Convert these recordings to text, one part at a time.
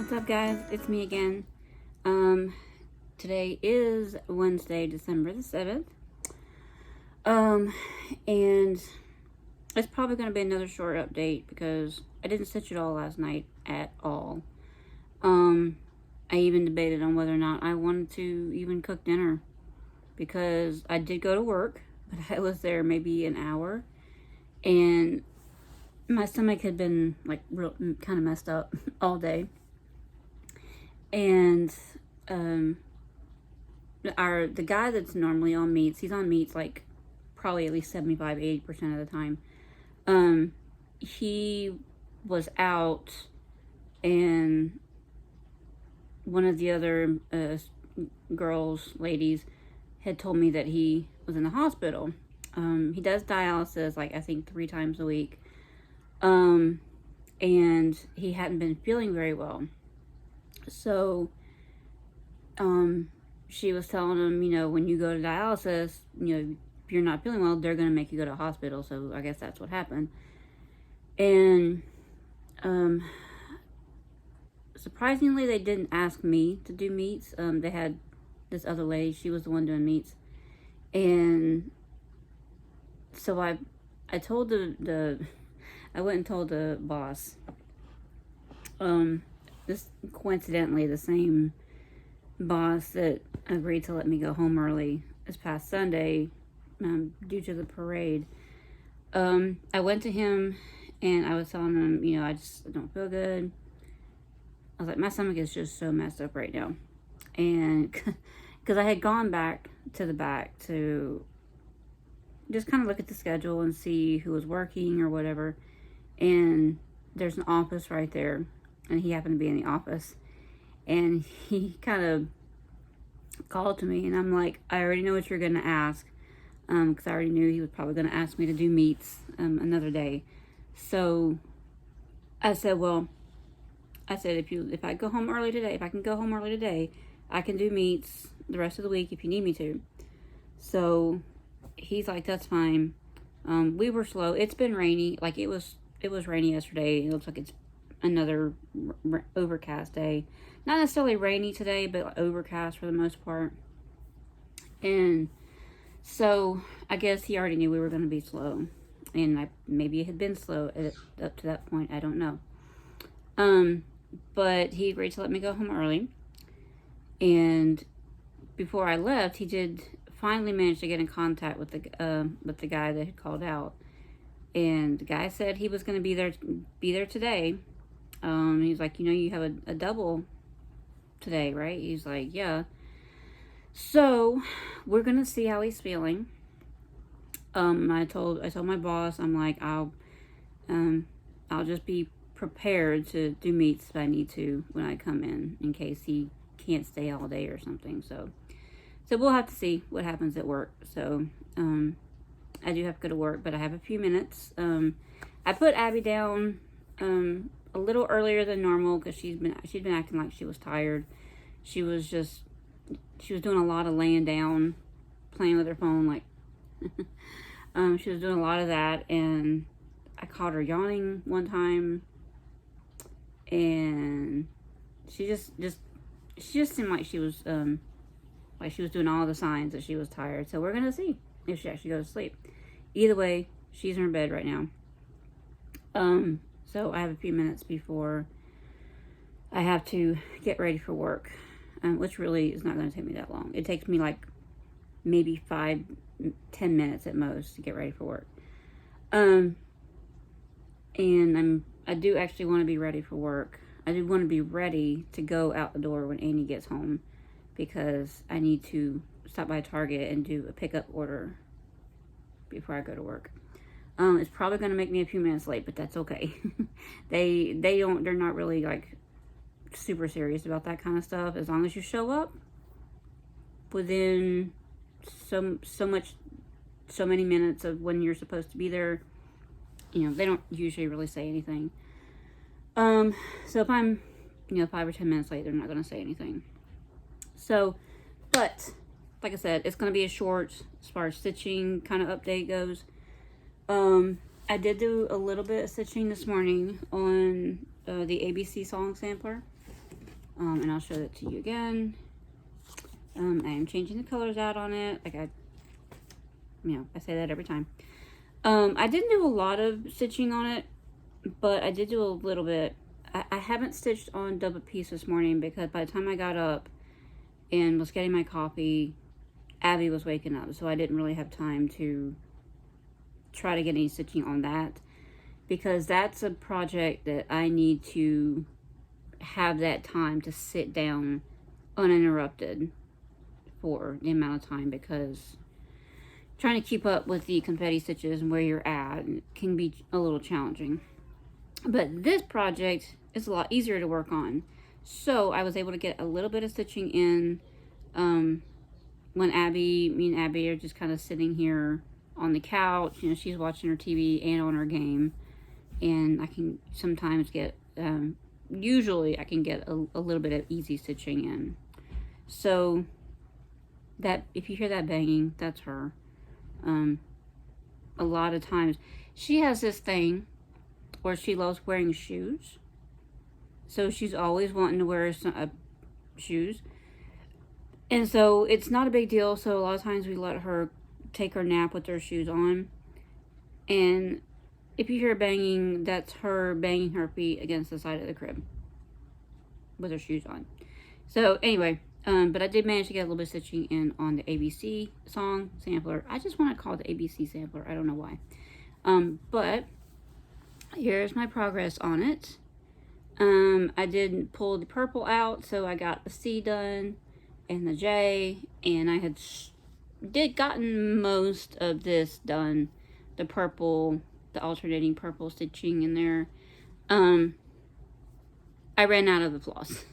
What's up, guys? It's me again. Today is Wednesday, December the 7th. And it's probably going to be another short update because I didn't stitch it all last night at all. I even debated on whether or not I wanted to even cook dinner because I did go to work, but I was there maybe an hour and my stomach had been like real kind of messed up all day. And the guy that's normally on meats, he's on meats like probably at least 75-80% of the time. He was out, and one of the other ladies had told me that he was in the hospital. He does dialysis like I think 3 times a week. And he hadn't been feeling very well. So, she was telling him, when you go to dialysis, if you're not feeling well, they're going to make you go to a hospital. So I guess that's what happened. And, surprisingly, they didn't ask me to do meats. They had this other lady, she was the one doing meats. And so I told I went and told the boss, this coincidentally the same boss that agreed to let me go home early this past Sunday due to the parade. I went to him and I was telling him, I just don't feel good. I was like, my stomach is just so messed up right now. And because I had gone back to the back to just kind of look at the schedule and see who was working or whatever. And there's an office right there. And he happened to be in the office. And he kind of called to me. And I'm like, I already know what you're going to ask. Because I already knew he was probably going to ask me to do meats another day. So I said, if I go home early today, I can do meats the rest of the week if you need me to. So he's like, that's fine. We were slow. It's been rainy. Like it was rainy yesterday. It looks like it's another overcast day. Not necessarily rainy today, but overcast for the most part. And so I guess he already knew we were going to be slow. And maybe it had been slow up to that point. I don't know. But he agreed to let me go home early. And before I left, he did finally manage to get in contact with the guy that had called out. And the guy said he was going to be there today. He's like, you have a double today, right? He's like, yeah. So we're going to see how he's feeling. I told my boss, I'm like, I'll just be prepared to do meats if I need to when I come in case he can't stay all day or something. So we'll have to see what happens at work. So, I do have to go to work, but I have a few minutes. I put Abby down, a little earlier than normal because she'd been acting like she was tired. She was doing a lot of laying down, playing with her phone, like, she was doing a lot of that, and I caught her yawning one time, and she just seemed like she was doing all the signs that she was tired. So we're gonna see if she actually goes to sleep. Either way, she's in her bed right now. So I have a few minutes before I have to get ready for work, which really is not going to take me that long. It takes me like maybe 5-10 minutes at most to get ready for work. And I do actually want to be ready for work. I do want to be ready to go out the door when Annie gets home because I need to stop by Target and do a pickup order before I go to work. It's probably going to make me a few minutes late, but that's okay. They're not really like super serious about that kind of stuff. As long as you show up within so many minutes of when you're supposed to be there, they don't usually really say anything. So if I'm, 5 or 10 minutes late, they're not going to say anything. So, but like I said, it's going to be a short as far as stitching kind of update goes. I did do a little bit of stitching this morning on the ABC song sampler. And I'll show that to you again. I am changing the colors out on it. Like I say that every time. I didn't do a lot of stitching on it, but I did do a little bit. I haven't stitched on double piece this morning because by the time I got up and was getting my coffee, Abby was waking up, so I didn't really have time to try to get any stitching on that, because that's a project that I need to have that time to sit down uninterrupted for the amount of time, because trying to keep up with the confetti stitches and where you're at can be a little challenging. But this project is a lot easier to work on, so I was able to get a little bit of stitching in when me and Abby are just kind of sitting here on the couch. You know, she's watching her TV and on her game, and I can sometimes get usually I can get a little bit of easy stitching in. So that, if you hear that banging, that's her. A lot of times she has this thing where she loves wearing shoes, so she's always wanting to wear some shoes, and so it's not a big deal. So a lot of times we let her take her nap with her shoes on, and if you hear banging, that's her banging her feet against the side of the crib with her shoes on. So anyway, but I did manage to get a little bit of stitching in on the ABC song sampler. I just want to call it the ABC sampler. I don't know why. But here's my progress on it. I did pull the purple out, so I got the C done and the J, and I had gotten most of this done. The purple, the alternating purple stitching in there. I ran out of the floss.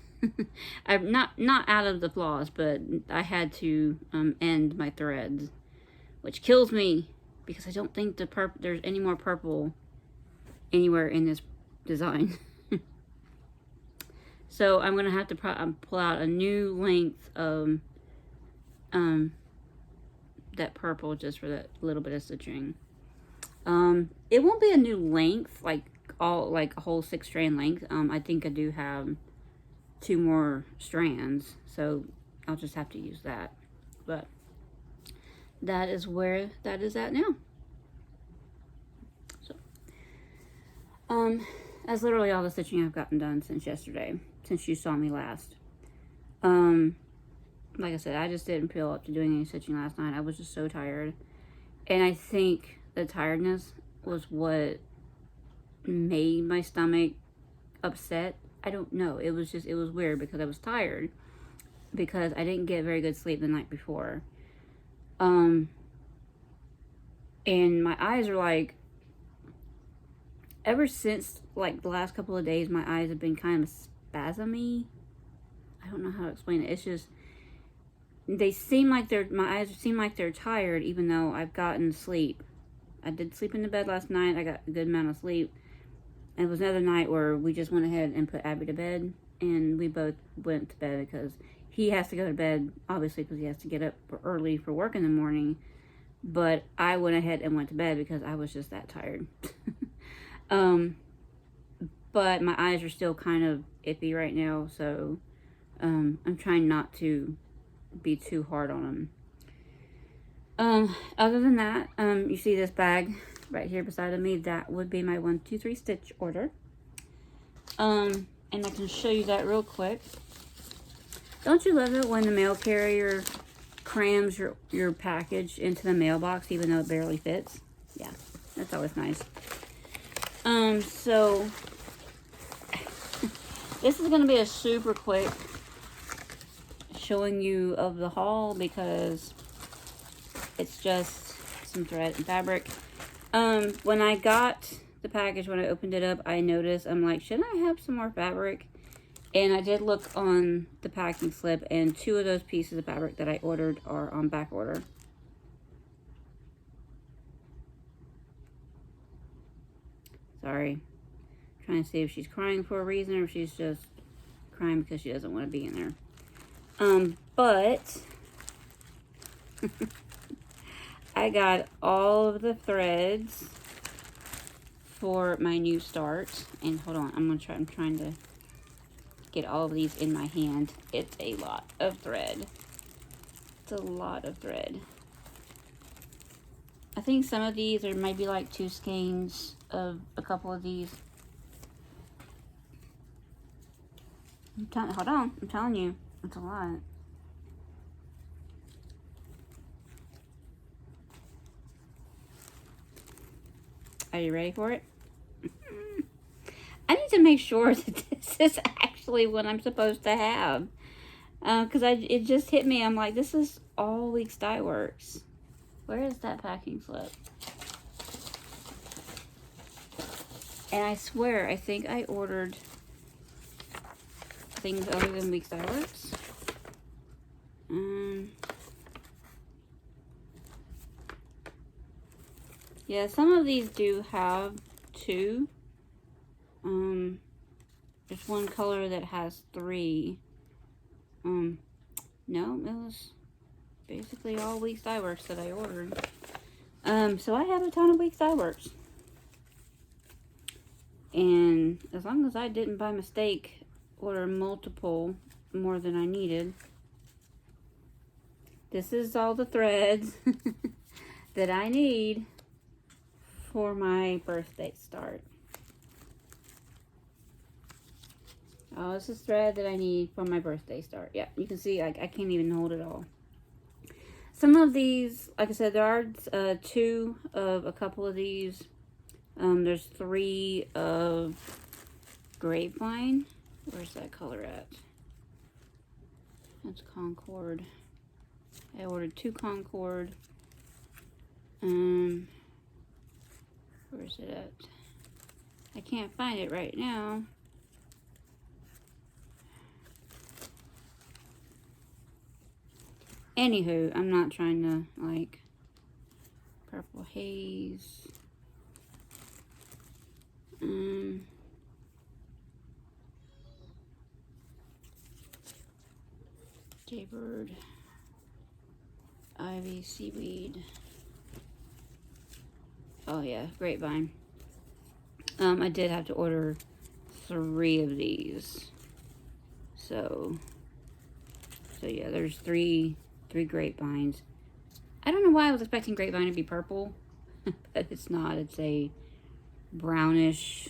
I'm not out of the floss, but I had to end my threads, which kills me because I don't think there's any more purple anywhere in this design. So I'm gonna have to pull out a new length of that purple just for that little bit of stitching. It won't be a new length, like a whole 6-strand length. I think I do have 2 more strands, so I'll just have to use that. But that is where that is at now. So that's literally all the stitching I've gotten done since yesterday, since you saw me last. Like I said, I just didn't feel up to doing any stitching last night. I was just so tired, and I think the tiredness was what made my stomach upset. I don't know. It was weird because I was tired because I didn't get very good sleep the night before. And my eyes are like, ever since like the last couple of days, my eyes have been kind of spasmy. I don't know how to explain it. It's just, my eyes seem like they're tired, even though I've gotten sleep. I did sleep in the bed last night. I got a good amount of sleep. And it was another night where we just went ahead and put Abby to bed, and we both went to bed because he has to go to bed, obviously, because he has to get up early for work in the morning. But I went ahead and went to bed because I was just that tired. But my eyes are still kind of iffy right now, so I'm trying not to be too hard on them. Other than that, you see this bag right here beside of me, that would be my 1, 2, 3 stitch order. And I can show you that real quick. Don't you love it when the mail carrier crams your package into the mailbox even though it barely fits? Yeah, that's always nice. So this is gonna be a super quick showing you of the haul because it's just some thread and fabric. When I got the package, when I opened it up, I noticed, I'm like, shouldn't I have some more fabric? And I did look on the packing slip, and 2 of those pieces of fabric that I ordered are on back order. Sorry. I'm trying to see if she's crying for a reason or if she's just crying because she doesn't want to be in there. But I got all of the threads for my new start. And hold on, I'm trying to get all of these in my hand. It's a lot of thread. It's a lot of thread. I think some of these are maybe like 2 skeins of a couple of these. Hold on, I'm telling you, it's a lot. Are you ready for it? I need to make sure that this is actually what I'm supposed to have. Because it just hit me. I'm like, this is all Weeks Dye Works. Where is that packing slip? And I swear, I think I ordered things other than Weeks Dye Works. Yeah, some of these do have 2. There's one color that has 3. No, it was basically all Weeks Dye Works that I ordered. So I have a ton of Weeks Dye Works. And as long as I didn't by mistake order multiple more than I needed. This is all the threads that I need for my birthday start. Oh, this is thread that I need for my birthday start. Yeah, you can see I can't even hold it all. Some of these, like I said, there are 2 of a couple of these. There's 3 of grapevine. Where's that color at? That's Concord. I ordered 2 Concord. Where's it at? I can't find it right now. Anywho, I'm not trying to, like, Purple Haze. Jaybird. Ivy, Seaweed. Oh yeah, Grapevine. I did have to order 3 of these. So yeah, there's 3 grapevines. I don't know why I was expecting grapevine to be purple, but it's not. It's a brownish,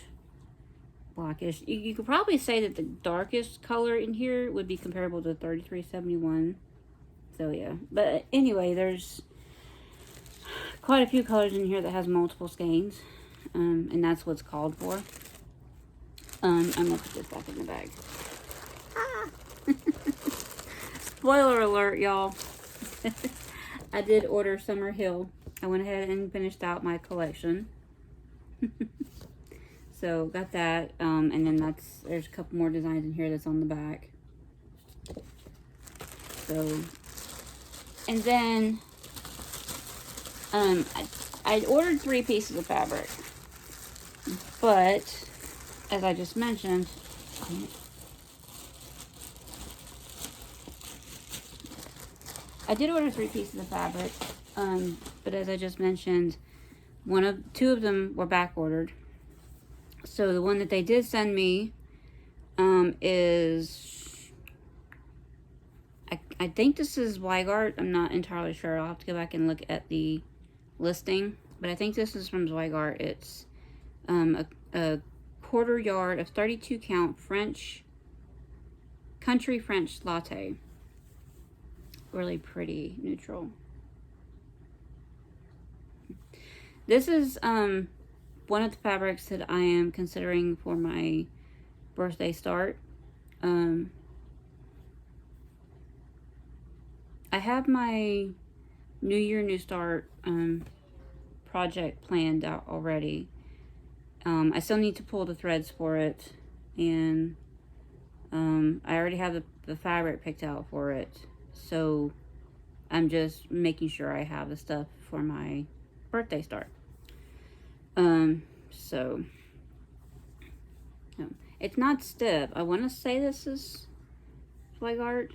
blackish. You could probably say that the darkest color in here would be comparable to 3371. So yeah, but anyway, there's quite a few colors in here that has multiple skeins, and that's what's called for. I'm gonna put this back in the bag. Spoiler alert, y'all. I did order Summer Hill. I went ahead and finished out my collection. So got that, and then there's a couple more designs in here that's on the back. So, and then I ordered 3 pieces of fabric, but as I just mentioned, I did order 3 pieces of fabric, but as I just mentioned, 2 of them were back ordered. So the one that they did send me is, I think this is Zweigart. I'm not entirely sure. I'll have to go back and look at the listing, but I think this is from Zweigart. It's a quarter yard of 32 count country French latte. Really pretty, neutral. This is one of the fabrics that I am considering for my birthday start. I have my New Year, New Start project planned out already. I still need to pull the threads for it, and I already have the fabric picked out for it. So I'm just making sure I have the stuff for my birthday start. So it's not stiff. I want to say this is Zweigart,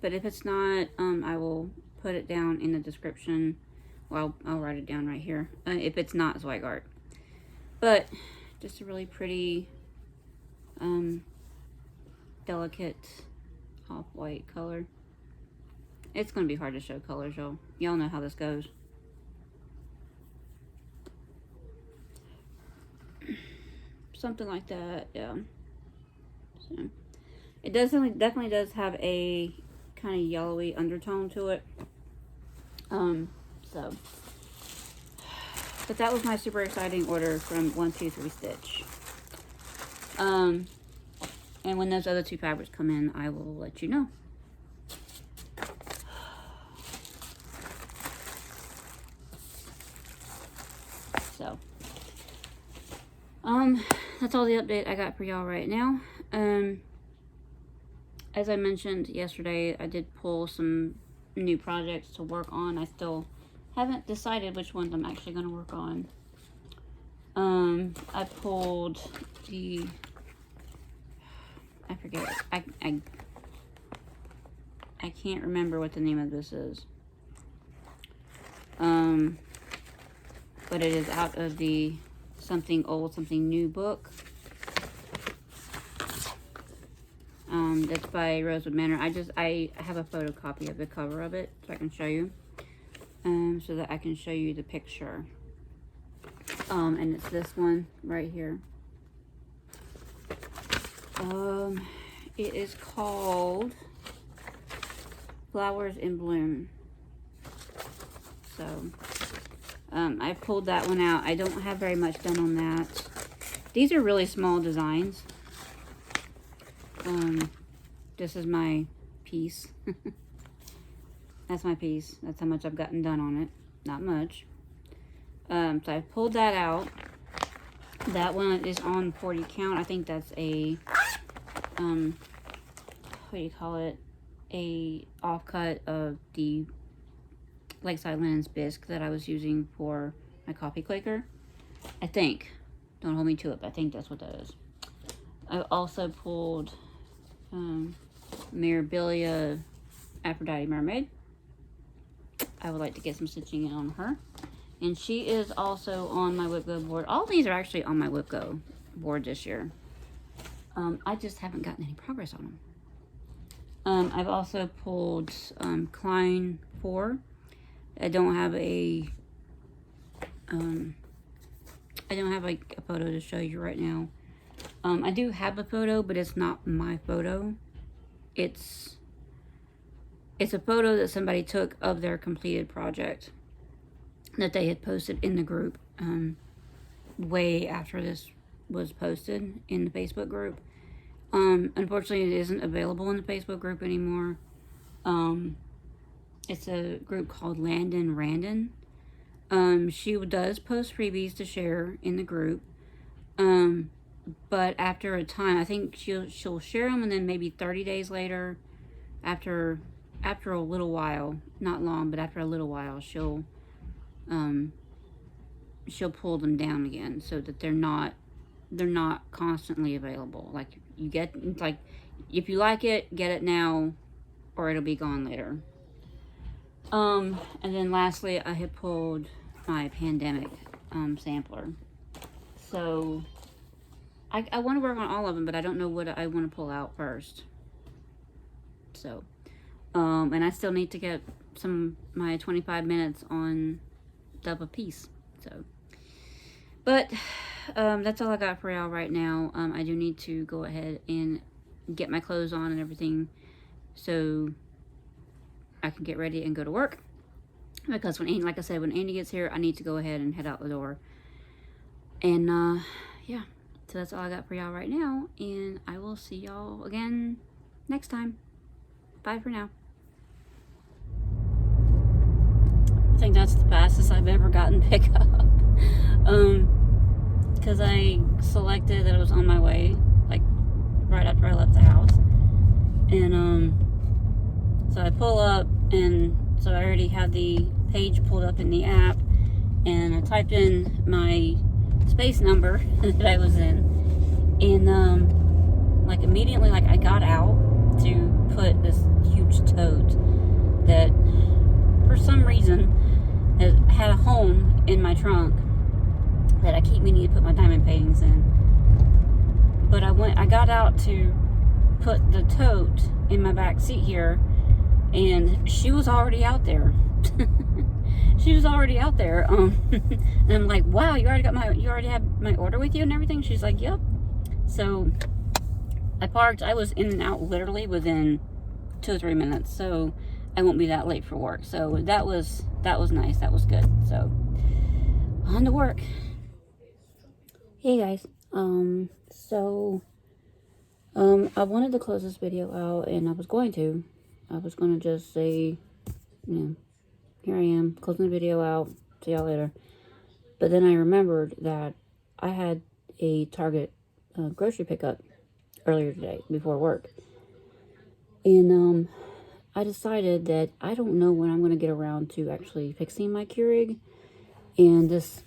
but if it's not, I will put it down in the description. Well, I'll write it down right here if it's not Zweigart. But just a really pretty delicate off-white color. It's going to be hard to show colors, y'all. Y'all know how this goes. Something like that, yeah. So, it definitely does have a kind of yellowy undertone to it. But that was my super exciting order from 123 Stitch. And when those other 2 fabrics come in, I will let you know. So, that's all the update I got for y'all right now. As I mentioned yesterday, I did pull some new projects to work on. I still haven't decided which ones I'm actually going to work on. I pulled the, I forget, I can't remember what the name of this is. But it is out of the Something Old, Something New book. That's by Rosewood Manor. I have a photocopy of the cover of it, so I can show you. So that I can show you the picture. And it's this one right here. It is called Flowers in Bloom. So, I pulled that one out. I don't have very much done on that. These are really small designs. This is my piece. That's my piece. That's how much I've gotten done on it. Not much. So I pulled that out. That one is on 40 count. I think that's a, what do you call it? A offcut of the Lakeside Linens bisque that I was using for my coffee quaker. I think. Don't hold me to it, but I think that's what that is. I also pulled Mirabilia Aphrodite Mermaid. I would like to get some stitching in on her. And she is also on my WIP Go board. All these are actually on my WIP Go board this year. I just haven't gotten any progress on them. I've also pulled Klein 4. I don't have a like a photo to show you right now. I do have a photo, but it's not my photo. It's a photo that somebody took of their completed project that they had posted in the group way after this was posted in the Facebook group. Unfortunately, it isn't available in the Facebook group anymore. It's a group called Landon Randon. She does post freebies to share in the group. But after a time, I think she'll share them, and then maybe 30 days later, after a little while, not long, but after a little while, she'll pull them down again so that they're not constantly available. Like, you get, like, if you like it, get it now, or it'll be gone later. And then lastly, I had pulled my pandemic sampler. So I want to work on all of them, but I don't know what I want to pull out first. So, and I still need to get my 25 minutes on Double Piece. So, but that's all I got for y'all right now. I do need to go ahead and get my clothes on and everything, so I can get ready and go to work. Because like I said, when Andy gets here, I need to go ahead and head out the door. And yeah, so that's all I got for y'all right now, and I will see y'all again next time. Bye for now. I think that's the fastest I've ever gotten pickup. Because I selected that it was on my way, like right after I left the house. And so I pull up, and so I already had the page pulled up in the app, and I typed in my space number that I was in, and like immediately, like I got out to put this huge tote that for some reason had a home in my trunk that I keep meaning to put my diamond paintings in. But I got out to put the tote in my back seat here, and she was already out there. She was already out there. And I'm like, wow, you already have my order with you and everything? She's like, yep. So I parked. I was in and out literally within 2 or 3 minutes, so I won't be that late for work. So that was nice. That was good. So on to work. Hey guys. I wanted to close this video out, and I was going to just say, here I am, closing the video out, see y'all later. But then I remembered that I had a Target grocery pickup earlier today before work. And I decided that I don't know when I'm going to get around to actually fixing my Keurig. And this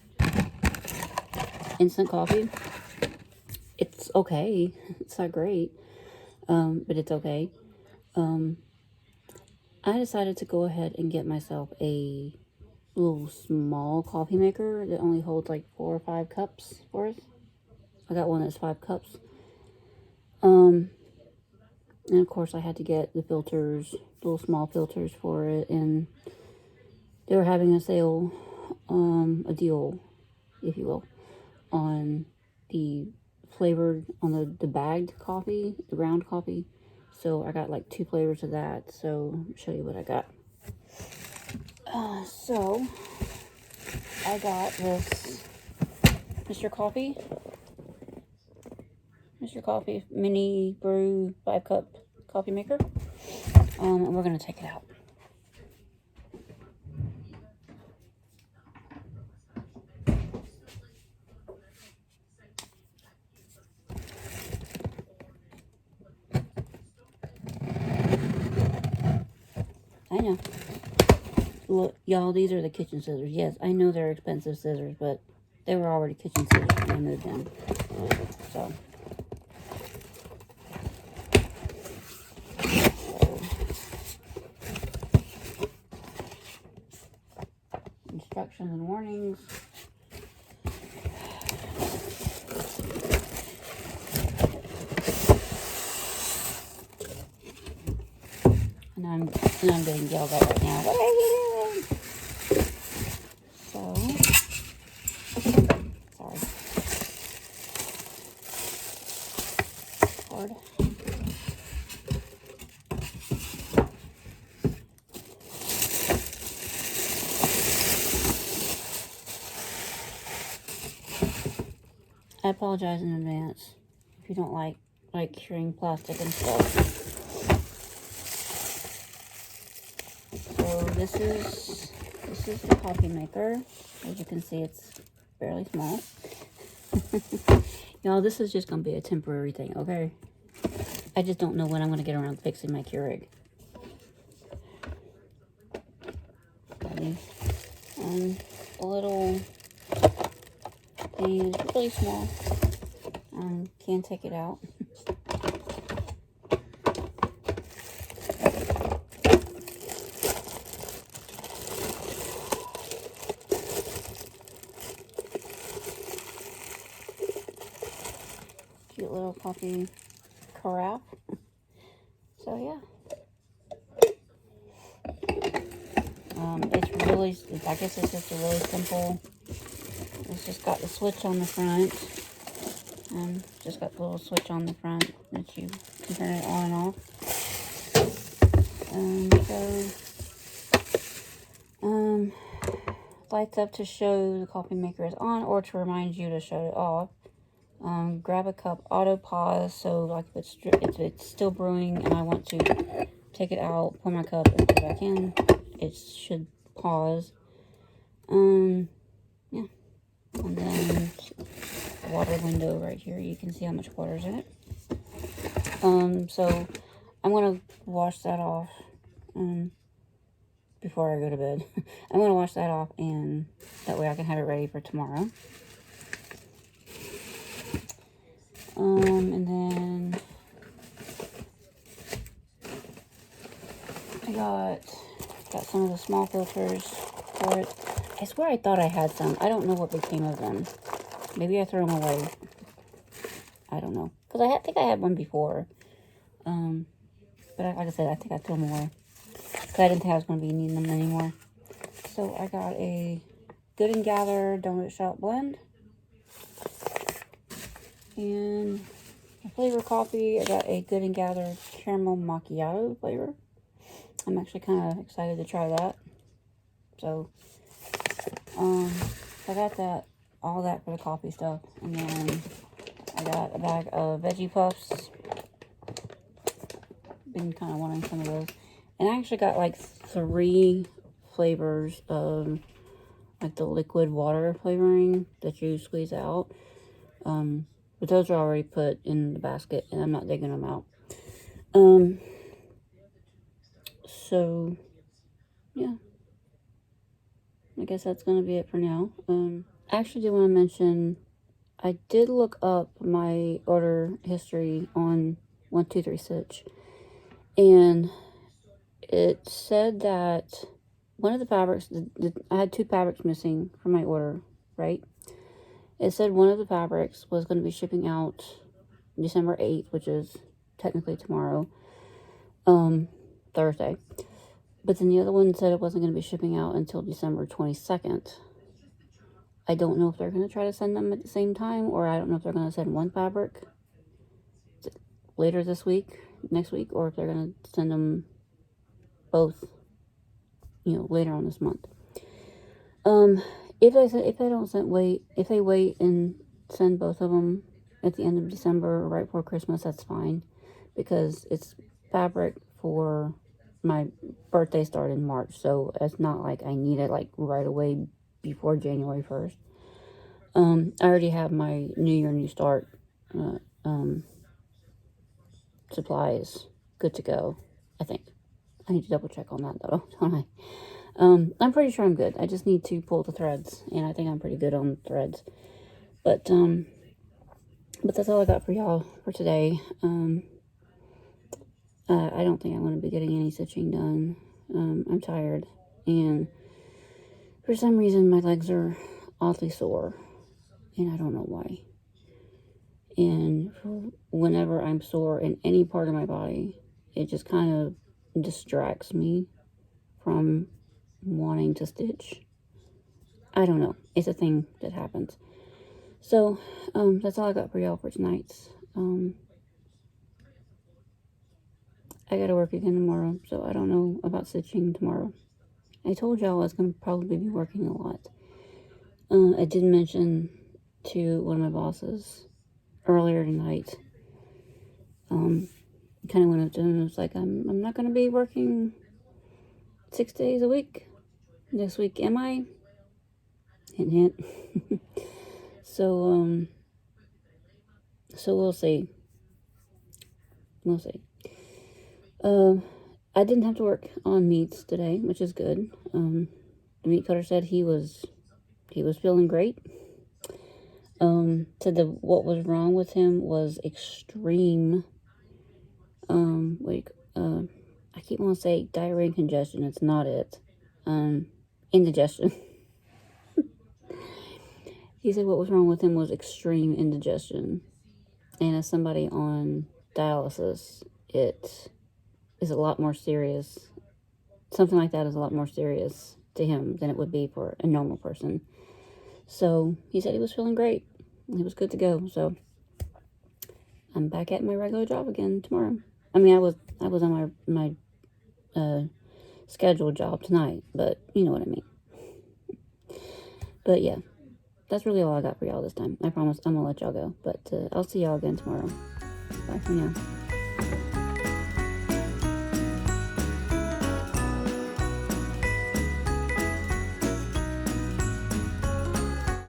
instant coffee, it's okay. It's not great, but it's okay. I decided to go ahead and get myself a little small coffee maker that only holds like 4 or 5 cups worth. I got one that's 5 cups. And of course I had to get the filters, little small filters for it, and they were having a sale, a deal, if you will, on the flavored, on the bagged coffee, the ground coffee. So I got like 2 flavors of that. So I'll show you what I got. So I got this Mr. Coffee mini brew 5 cup coffee maker. And we're gonna take it out. I know. Look, y'all, these are the kitchen scissors. Yes, I know they're expensive scissors, but they were already kitchen scissors when I moved in. So. Instructions and warnings. And I'm getting yelled at right now. What are you doing? So, sorry. Cord. I apologize in advance if you don't like hearing plastic and stuff. So this is the coffee maker. As you can see, it's fairly small. Y'all, this is just gonna be a temporary thing, okay? I just don't know when I'm gonna get around to fixing my Keurig. A little thing is really small. Can't take it out. Cute little coffee carafe. So yeah. I guess it's just a really simple. It's just got the switch on the front. Just got the little switch on the front that you can turn it on and off. Lights up to show the coffee maker is on, or to remind you to shut it off. Grab a cup, auto pause, so like if it's still brewing and I want to take it out, pour my cup and put it back in, it should pause. Yeah. And then the water window right here, you can see how much water's in it. So I'm gonna wash that off before I go to bed. I'm gonna wash that off, and that way I can have it ready for tomorrow. And then I got some of the small filters for it. I swear I thought I had some. I don't know what became of them. Maybe I threw them away. I don't know. Because I think I had one before. But like I said, I think I threw them away. Because I didn't think I was going to be needing them anymore. So I got a Good and Gather Donut Shop blend. And a flavor coffee, I got a Good and Gather Caramel Macchiato flavor. I'm actually kind of excited to try that. So, I got that, all that for the coffee stuff. And then I got a bag of veggie puffs. Been kind of wanting some of those. And I actually got like 3 flavors of like the liquid water flavoring that you squeeze out. But those are already put in the basket and I'm not digging them out. So yeah, I guess that's gonna be it for now. I actually do want to mention, I did look up my order history on 123 Stitch, and it said that one of the fabrics, I had 2 fabrics missing from my order, right? It said one of the fabrics was going to be shipping out December 8th, which is technically tomorrow, Thursday. But then the other one said it wasn't going to be shipping out until December 22nd. I don't know if they're going to try to send them at the same time, or I don't know if they're going to send one fabric later this week, next week, or if they're going to send them both, later on this month. If they wait and send both of them at the end of December or right before Christmas, that's fine, because it's fabric for my birthday start in March, so it's not like I need it like right away before January 1st. I already have my New Year, New Start supplies good to go, I think. I need to double check on that though, don't I? I'm pretty sure I'm good. I just need to pull the threads, and I think I'm pretty good on threads. But that's all I got for y'all for today. I don't think I'm going to be getting any stitching done. I'm tired, and for some reason my legs are oddly sore, and I don't know why. And whenever I'm sore in any part of my body, it just kind of distracts me from wanting to stitch. I don't know. It's a thing that happens. So, that's all I got for y'all for tonight. I gotta work again tomorrow, so I don't know about stitching tomorrow. I told y'all I was gonna probably be working a lot. I did mention to one of my bosses earlier tonight, kind of went up to him and was like, I'm not gonna be working 6 days a week this week, am I? Hint, hint. So we'll see. We'll see. I didn't have to work on meats today, which is good. The meat cutter said he was feeling great. Said that what was wrong with him was extreme, I keep wanting to say diarrhea and congestion. It's not it. Indigestion. He said what was wrong with him was extreme indigestion. And as somebody on dialysis, it is a lot more serious. Something like that is a lot more serious to him than it would be for a normal person. So he said he was feeling great. He was good to go. So I'm back at my regular job again tomorrow. I mean, I was on my scheduled job tonight, but you know what I mean. But yeah, that's really all I got for y'all this time. I promise I'm gonna let y'all go, but I'll see y'all again tomorrow. Bye for now.